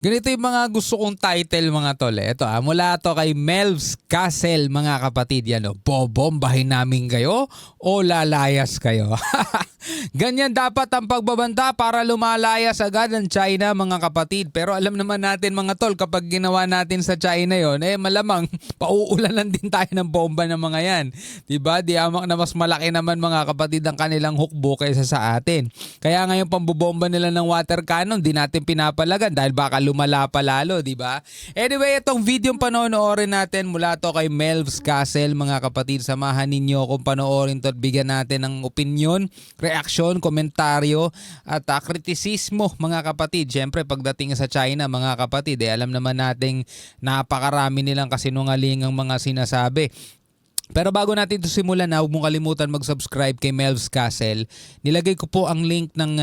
Ganito yung mga gusto kong title mga tol. Ito mula to kay Melvs Castle mga kapatid. Yan bobombahin namin kayo o lalayas kayo. Ganyan dapat ang pagbabanta para lumalayas agad ang China mga kapatid. Pero alam naman natin mga tol, kapag ginawa natin sa China yon, malamang pauulanan din tayo ng bomba ng mga yan. Diba? Di amak na mas malaki naman mga kapatid ang kanilang hukbo kaysa sa atin. Kaya ngayon pambobomba nila ng water cannon, di natin pinapalagan dahil baka lumala pa lalo, di ba? Anyway, itong video panonoorin natin mula to kay Melvs Castle mga kapatid. Samahan ninyo kung panoorin to at bigyan natin ng opinion, reaksyon, komentaryo at kritisismo mga kapatid. Siyempre pagdating sa China mga kapatid, alam naman nating napakarami nilang kasinungalingang mga sinasabi. Pero bago natin ito simulan, huwag mong kalimutan mag-subscribe kay Melvs Castle. Nilagay ko po ang link ng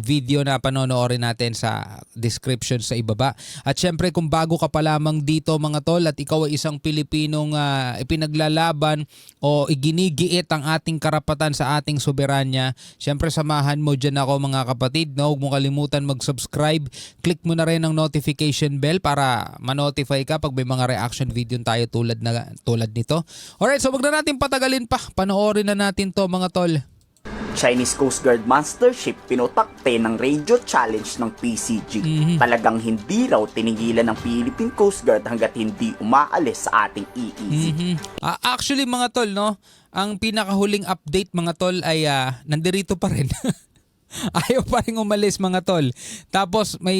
video na panonoorin natin sa description sa ibaba. At syempre kung bago ka pa lamang dito mga tol at ikaw ay isang Pilipinong ipinaglalaban o iginigiit ang ating karapatan sa ating soberanya, syempre samahan mo dyan ako mga kapatid. No? Huwag mong kalimutan mag-subscribe. Click mo na rin ang notification bell para ma-notify ka pag may mga reaction video tayo tulad nito. Alright, so wag na natin patagalin pa. Panoorin na natin to mga tol. Chinese Coast Guard Master Ship pinutakte ng radio challenge ng PCG. Talagang hindi raw tinigilan ng Philippine Coast Guard hanggat hindi umaalis sa ating EEZ. Actually mga tol, no, ang pinakahuling update mga tol ay nandirito pa rin. Ayaw pa rin umalis mga tol. Tapos may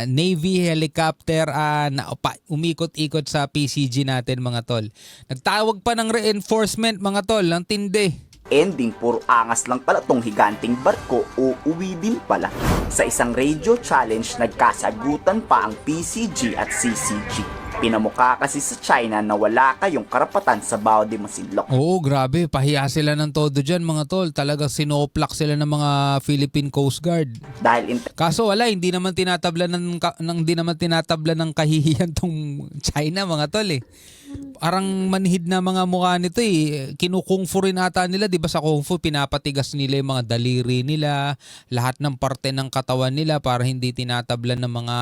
Navy helicopter na umikot-ikot sa PCG natin mga tol. Nagtawag pa ng reinforcement mga tol, ang tindi. Ending, puro angas lang pala tong higanting barko o uwi din pala. Sa isang radio challenge, nagkasagutan pa ang PCG at CCG. Pinamukha kasi sa China na wala kayong karapatan sa Bao de Masinloc. Oo, grabe. Pahiya sila ng todo dyan mga tol. Talagang sinoplak sila ng mga Philippine Coast Guard. Kaso wala, hindi naman tinatabla ng kahihiyan tong China mga tol eh. Parang manhid na mga mukha nito eh. Kinukungfu rin ata nila, di ba sa kung fu, pinapatigas nila yung mga daliri nila, lahat ng parte ng katawan nila para hindi tinatablan ng mga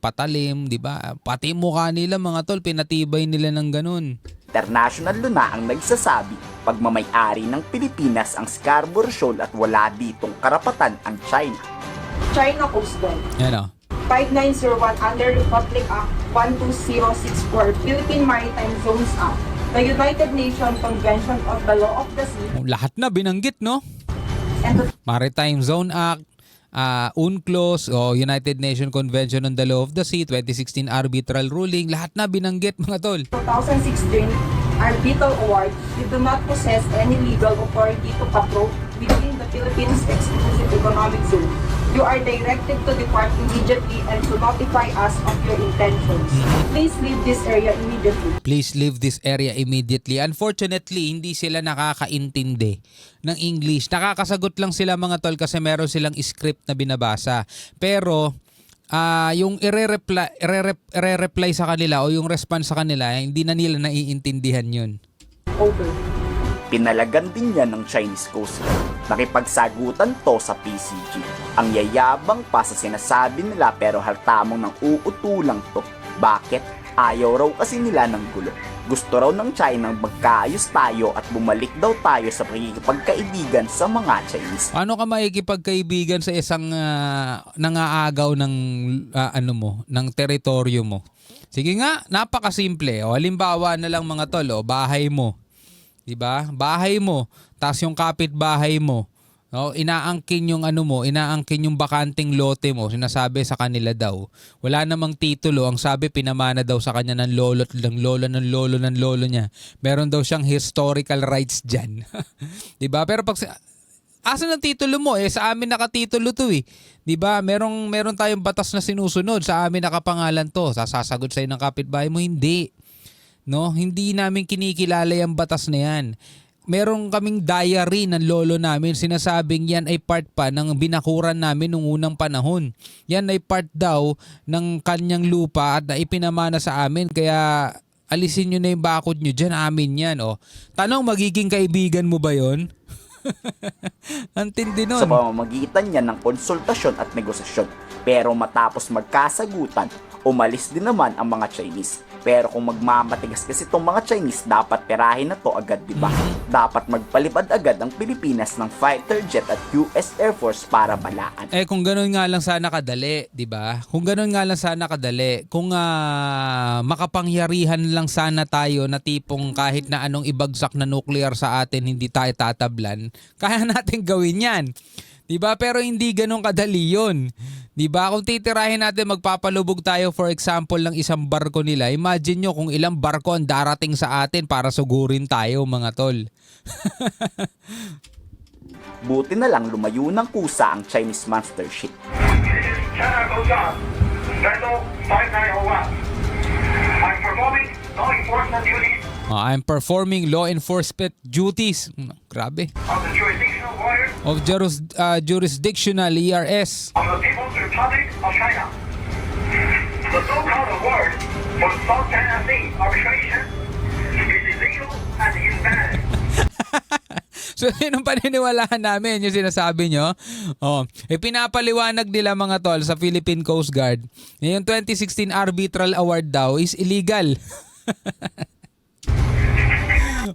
patalim, di ba? Pati mukha nila mga tol, pinatibay nila ng ganun. International law na ang nagsasabi, pagmamay-ari ng Pilipinas ang Scarborough Shoal at wala ditong karapatan ang China. China Coast Guard. Yan o. 5901 under Republic Act 12064, Philippine Maritime Zones Act, the United Nations Convention of the Law of the Sea, Lahat na binanggit, no? and the Maritime Zone Act, UNCLOS o United Nations Convention on the Law of the Sea, 2016 Arbitral Ruling, lahat na binanggit mga tol. 2016 Arbitral Award. You do not possess any legal authority to patrol within the Philippines Exclusive Economic Zone. You are directed to depart immediately and to notify us of your intentions. Please leave this area immediately. Please leave this area immediately. Unfortunately, hindi sila nakakaintindi ng English. Nakakasagot lang sila mga tol kasi meron silang script na binabasa. Pero yung i-reply sa kanila o yung response sa kanila, hindi na nila naiintindihan yun. Over. Pinalagan din yan ng Chinese Coast Guard. Nakipagsagutan to sa PCG. Ang yayabang pa sa sinasabi nila pero haltamong ng uutulang to. Bakit? Ayaw raw kasi nila ng gulo. Gusto raw ng China magkaayos tayo at bumalik daw tayo sa pagkaibigan sa mga Chinese. Paano ka makikipagkaibigan sa isang nangaagaw ng ng teritoryo mo? Sige nga, napakasimple. O halimbawa na lang mga tol, bahay mo. 'Di ba? Bahay mo, tas yung kapitbahay mo. No, inaangkin yung inaangkin yung bakanting lote mo, sinasabi sa kanila daw. Wala namang titulo, ang sabi pinamana daw sa kanya ng lolo ng lolo niya. Meron daw siyang historical rights diyan. 'Di ba? Pero pag asan ang titulo mo? Sa amin nakatitulo 'to eh. 'Di ba? Meron tayong batas na sinusunod, sa amin nakapangalan 'to. Sasagot sa'yo ng kapitbahay mo, hindi. No, hindi namin kinikilala yung batas na yan. Meron kaming diary ng lolo namin, sinasabing yan ay part pa ng binakuran namin nung unang panahon. Yan ay part daw ng kanyang lupa at ipinamana sa amin, kaya alisin nyo na yung bakod nyo dyan, amin yan. Tanong, magiging kaibigan mo ba yon? Ang tindi nun. sa pamamagitan niya ng konsultasyon at negosasyon. Pero matapos magkasagutan, umalis din naman ang mga Chinese. Pero kung magmamatigas kasi itong mga Chinese, dapat perahin na to agad, di ba? Dapat magpalipad agad ang Pilipinas ng fighter jet at US Air Force para balaan. Kung gano'n nga lang sana kadali, 'di ba? Kung gano'n nga lang sana kadali, kung makapangyarihan lang sana tayo na tipong kahit na anong ibagsak na nuclear sa atin hindi tayo tatablan, kaya natin gawin 'yan. 'Di ba? Pero hindi gano'n kadali 'yon. 'Di ba? Kung titirahin natin magpapalubog tayo for example ng isang barko nila, imagine nyo kung ilang barko ang darating sa atin para sugurin tayo, mga tol. Buti na lang lumayo ng kusa ang Chinese monster ship. China Coast Guard, Vessel 5901. I'm performing law enforcement duties I'm performing law enforcement duties. Grabe. of the jurisdictional waters Of jurisdictional ERS. of the People's Republic of China. The so-called award for South China Sea arbitration is illegal and invalid. So yun ang paniniwalaan namin, yung sinasabi nyo. Pinapaliwanag nila mga tol sa Philippine Coast Guard na yung 2016 Arbitral Award daw is illegal.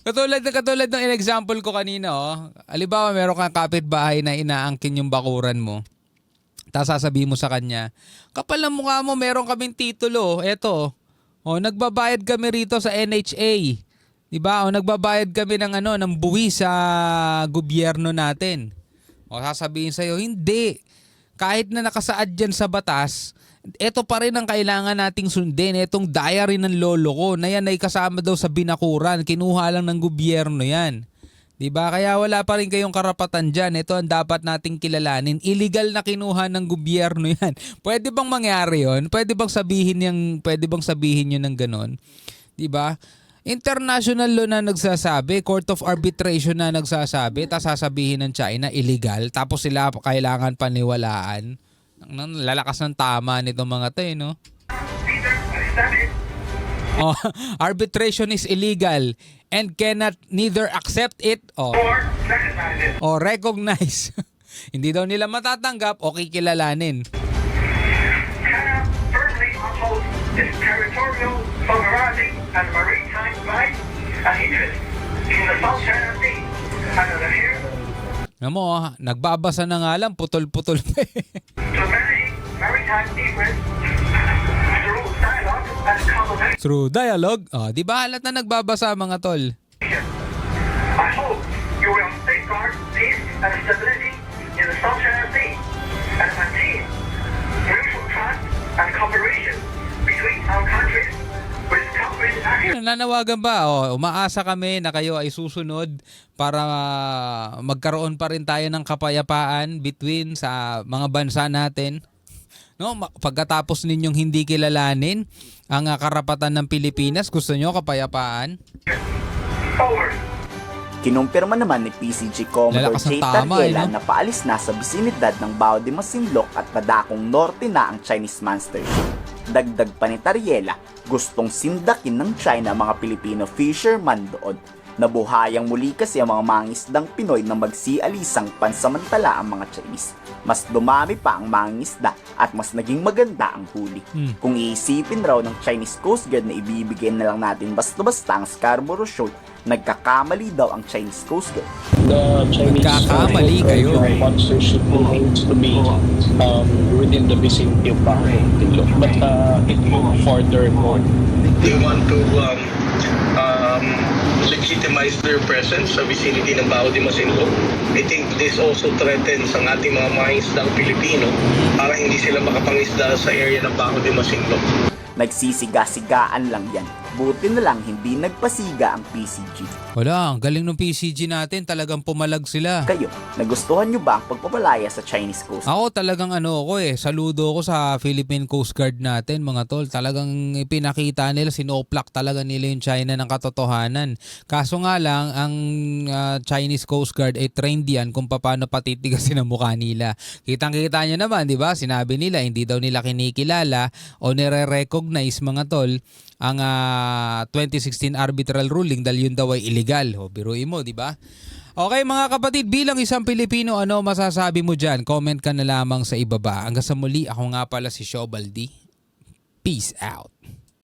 Katulad ng in-example ko kanina, halimbawa meron kang kapitbahay na inaangkin yung bakuran mo. Tapos sasabihin mo sa kanya, kapal ng mukha mo, meron kaming titulo. Eto, nagbabayad kami rito sa NHA. Diba? Nagbabayad kami ng buwi sa gobyerno natin. Sasabihin sa'yo, hindi. Kahit na nakasaad dyan sa batas, ito pa rin ang kailangan nating sundin. Itong diary ng lolo ko na yan ay kasama daw sa binakuran. Kinuha lang ng gobyerno yan. Diba? Kaya wala pa rin kayong karapatan dyan. Ito ang dapat nating kilalanin. Illegal na kinuha ng gobyerno yan. Pwede bang mangyari yun? Pwede bang sabihin yun ng ganon? Diba? International law na nagsasabi, Court of Arbitration na nagsasabi, tapos sasabihin ng China illegal, tapos sila kailangan paniwalaan. Lalakas ng tama nitong mga to, no? Neither established Arbitration is illegal and cannot neither accept it or recognize it. o recognize. Hindi daw nila matatanggap o kikilalanin. China firmly upholds its territorial, sovereignty, and maritime rights and interests in the South China Sea and adheres Nagbabasa na nga lang, putol-putol pa eh. to manage maritime secrets through dialogue and consultation. Through dialogue. Di ba halat na nagbabasa mga tol? I hope you will safeguard peace and stability in the South China Sea and maintain mutual trust and cooperation between our countries with concrete action. Nananawagan ba? Umaasa kami na kayo ay susunod para magkaroon pa rin tayo ng kapayapaan between sa mga bansa natin. No, pagkatapos ninyong hindi kilalanin ang karapatan ng Pilipinas, gusto nyo kapayapaan? Forward. Kinumpirma naman ni PCG Commodore Lalakas ng J. tama, Tariela no? na paalis na sa bisinidad ng Bao de Masinloc at Padakong Norte na ang Chinese monster ship. Dagdag pa ni Tariela, gustong sindakin ng China mga Pilipino fisherman doon. Nabuhayang muli kasi ang mga mangisdang Pinoy na magsialisang pansamantala ang mga Chinese. Mas dumami pa ang mangisda at mas naging maganda ang huli. Kung iisipin raw ng Chinese Coast Guard na ibibigay na lang natin basta-basta ang Scarborough Shoal, nagkakamali daw ang Chinese Coast Guard. The Chinese Nagkakamali kayo. monster ship aims to be within the vicinity of Bahay, but it moved further north. They want to legitimize their presence sa vicinity ng Bao de Masinloc. I think this also threatens ang ating mga mangisdang Pilipino para hindi sila makapangisda sa area ng Bao de Masinloc. Nagsisiga-sigaan lang yan. Buti na lang hindi nagpasiga ang PCG. Wala, ang galing ng PCG natin, talagang pumalag sila. Kayo, nagustuhan nyo ba ang pagpapalaya sa Chinese Coast Guard? Ako talagang saludo ko sa Philippine Coast Guard natin mga tol. Talagang pinakita nila, sinoplak talaga nila yung China ng katotohanan. Kaso nga lang, ang Chinese Coast Guard ay trained yan kung paano patitigasin ang mukha nila. Kitang-kita nyo naman, di ba? Sinabi nila, hindi daw nila kinikilala o nire-recognize mga tol ang 2016 arbitral ruling dahil yun daw ay illegal. Biruin mo, di ba? Okay mga kapatid, bilang isang Pilipino, ano masasabi mo dyan? Comment ka na lamang sa ibaba. Hanggang sa muli, ako nga pala si Shobaldi. Peace out.